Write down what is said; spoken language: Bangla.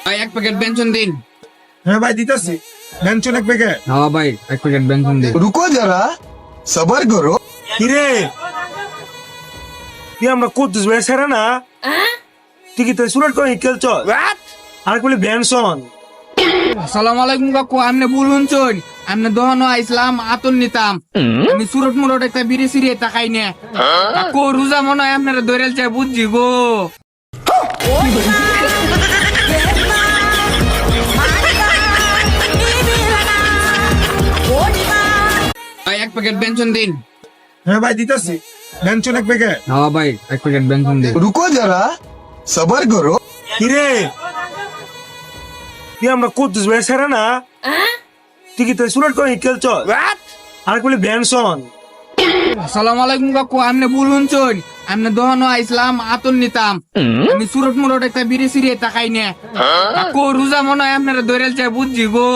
ভাই এক প্যাকেট বেঞ্চন দিন। হ্যাঁ ভাই দিতেছি। বেঞ্চন এক প্যাকেট। হ্যাঁ ভাই এক প্যাকেট বেঞ্চন দিন। रुको जरा सबर करो। কিরে তুই আমরা কুদ্দুস ভাই সেরা না তুই কি তুই সুরট করে খেলছ আর বলি বেনসন। আসসালামু আলাইকুম কাকু, আমনে বলুন চল আমনে দহনো আইসলাম আতন নিতাম। আমি সুরট মুরট একটা বিড়ি সিরিয়ে তাকাই নে কাকু, রোজা মনে হয় আপনারা দৈরাল চাই বুঝছি গো। ভাই এক প্যাকেট বেঞ্চন দিন। হ্যাঁ ভাই দিতেছি। বেঞ্চন এক প্যাকেট। হ্যাঁ ভাই এক প্যাকেট বেঞ্চন দিন। रुको जरा सबर करो। কিরে তুই আমরা কুদ্দুস ভাই সেরা না তুই কি তুই সুরট করে খেলছ আর বলি বেনসন। আসসালামু আলাইকুম কাকু, আমনে বলুন চল আমনে দহনো আইসলাম আতন নিতাম। আমি সুরট মুরট একটা বিড়ি সিরিয়ে তাকাই নে কাকু, রোজা মনে হয় আপনারা দৈরাল চাই বুঝছি গো।